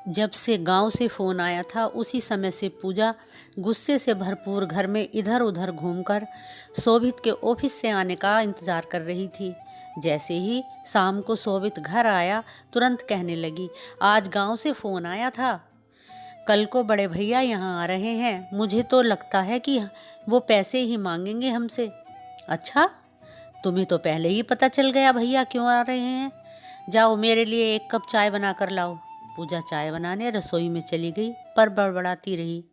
जब से गांव से फ़ोन आया था उसी समय से पूजा गुस्से से भरपूर घर में इधर उधर घूमकर शोभित के ऑफिस से आने का इंतज़ार कर रही थी। जैसे ही शाम को शोभित घर आया तुरंत कहने लगी, आज गांव से फ़ोन आया था, कल को बड़े भैया यहाँ आ रहे हैं, मुझे तो लगता है कि वो पैसे ही मांगेंगे हमसे। अच्छा, तुम्हें तो पहले ही पता चल गया भैया क्यों आ रहे हैं? जाओ मेरे लिए एक कप चाय बना कर लाओ। पूजा चाय बनाने रसोई में चली गई पर बड़बड़ाती रही।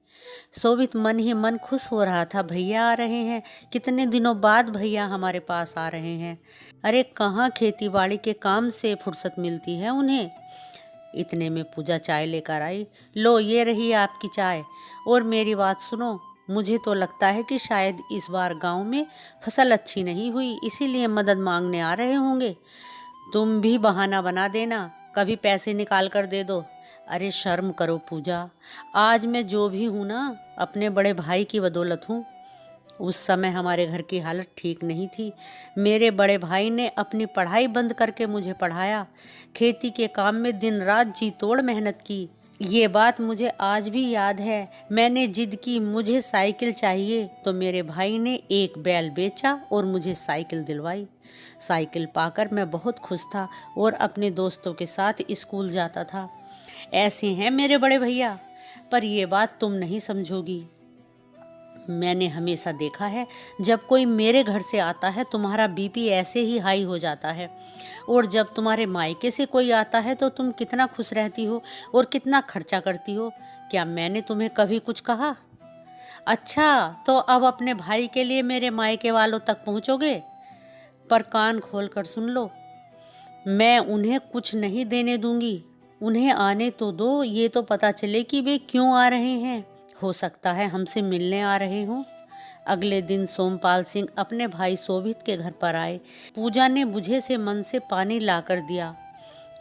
शोभित मन ही मन खुश हो रहा था, भैया आ रहे हैं, कितने दिनों बाद भैया हमारे पास आ रहे हैं। अरे कहाँ खेती बाड़ी के काम से फुर्सत मिलती है उन्हें। इतने में पूजा चाय लेकर आई। लो ये रही आपकी चाय, और मेरी बात सुनो, मुझे तो लगता है कि शायद इस बार गांव में फसल अच्छी नहीं हुई, इसीलिए मदद मांगने आ रहे होंगे। तुम भी बहाना बना देना, कभी पैसे निकाल कर दे दो। अरे शर्म करो पूजा, आज मैं जो भी हूँ ना अपने बड़े भाई की बदौलत हूँ। उस समय हमारे घर की हालत ठीक नहीं थी। मेरे बड़े भाई ने अपनी पढ़ाई बंद करके मुझे पढ़ाया, खेती के काम में दिन रात जी तोड़ मेहनत की। ये बात मुझे आज भी याद है। मैंने जिद की मुझे साइकिल चाहिए तो मेरे भाई ने एक बैल बेचा और मुझे साइकिल दिलवाई। साइकिल पाकर मैं बहुत खुश था और अपने दोस्तों के साथ स्कूल जाता था। ऐसे हैं मेरे बड़े भैया, पर ये बात तुम नहीं समझोगी। मैंने हमेशा देखा है जब कोई मेरे घर से आता है तुम्हारा बीपी ऐसे ही हाई हो जाता है, और जब तुम्हारे मायके से कोई आता है तो तुम कितना खुश रहती हो और कितना खर्चा करती हो। क्या मैंने तुम्हें कभी कुछ कहा? अच्छा, तो अब अपने भाई के लिए मेरे मायके वालों तक पहुंचोगे? पर कान खोल कर सुन लो, मैं उन्हें कुछ नहीं देने दूंगी। उन्हें आने तो दो, ये तो पता चले कि वे क्यों आ रहे हैं। हो सकता है हमसे मिलने आ रहे हों। अगले दिन सोमपाल सिंह अपने भाई शोभित के घर पर आए। पूजा ने बुझे से मन से पानी लाकर दिया।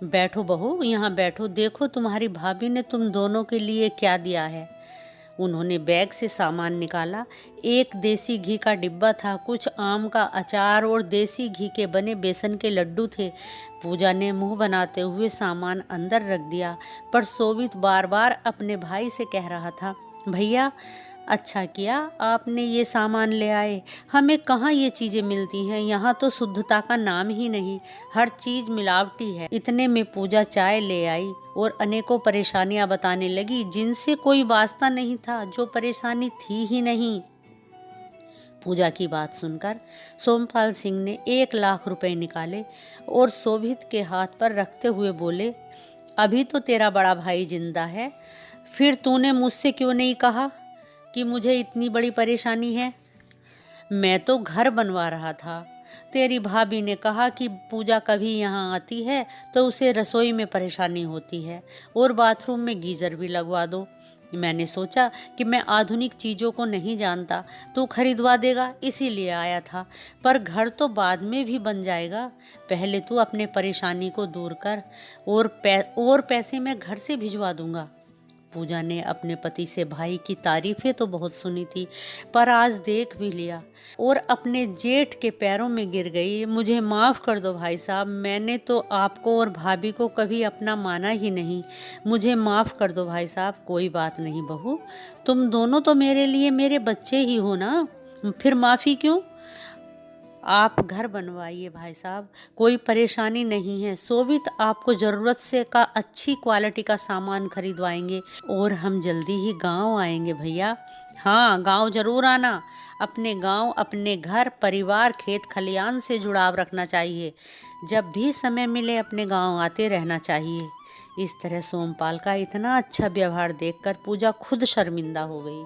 बैठो बहू, यहाँ बैठो, देखो तुम्हारी भाभी ने तुम दोनों के लिए क्या दिया है। उन्होंने बैग से सामान निकाला। एक देसी घी का डिब्बा था, कुछ आम का अचार और देसी घी के बने बेसन के लड्डू थे। पूजा ने मुंह बनाते हुए सामान अंदर रख दिया, पर शोभित बार बार अपने भाई से कह रहा था, भैया अच्छा किया आपने ये सामान ले आए, हमें कहाँ ये चीज़ें मिलती हैं, यहाँ तो शुद्धता का नाम ही नहीं, हर चीज़ मिलावटी है। इतने में पूजा चाय ले आई और अनेकों परेशानियां बताने लगी जिनसे कोई वास्ता नहीं था, जो परेशानी थी ही नहीं। पूजा की बात सुनकर सोमपाल सिंह ने 1 लाख रुपए निकाले और शोभित के हाथ पर रखते हुए बोले, अभी तो तेरा बड़ा भाई जिंदा है, फिर तूने मुझसे क्यों नहीं कहा कि मुझे इतनी बड़ी परेशानी है? मैं तो घर बनवा रहा था। तेरी भाभी ने कहा कि पूजा कभी यहाँ आती है तो उसे रसोई में परेशानी होती है और बाथरूम में गीज़र भी लगवा दो। मैंने सोचा कि मैं आधुनिक चीज़ों को नहीं जानता, तू खरीदवा देगा, इसीलिए आया था। पर घर तो बाद में भी बन जाएगा, पहले तू अपने परेशानी को दूर कर, और पैसे मैं घर से भिजवा दूंगा। पूजा ने अपने पति से भाई की तारीफें तो बहुत सुनी थी, पर आज देख भी लिया और अपने जेठ के पैरों में गिर गई। मुझे माफ़ कर दो भाई साहब, मैंने तो आपको और भाभी को कभी अपना माना ही नहीं। मुझे माफ़ कर दो भाई साहब। कोई बात नहीं बहू, तुम दोनों तो मेरे लिए मेरे बच्चे ही हो ना, फिर माफ़ी क्यों? आप घर बनवाइए भाई साहब, कोई परेशानी नहीं है। शोभित आपको ज़रूरत से का अच्छी क्वालिटी का सामान खरीदवाएंगे और हम जल्दी ही गांव आएंगे भैया। हाँ, गांव ज़रूर आना। अपने गांव, अपने घर परिवार, खेत खलियान से जुड़ाव रखना चाहिए। जब भी समय मिले अपने गांव आते रहना चाहिए। इस तरह सोमपाल का इतना अच्छा व्यवहार देखकर पूजा खुद शर्मिंदा हो गई।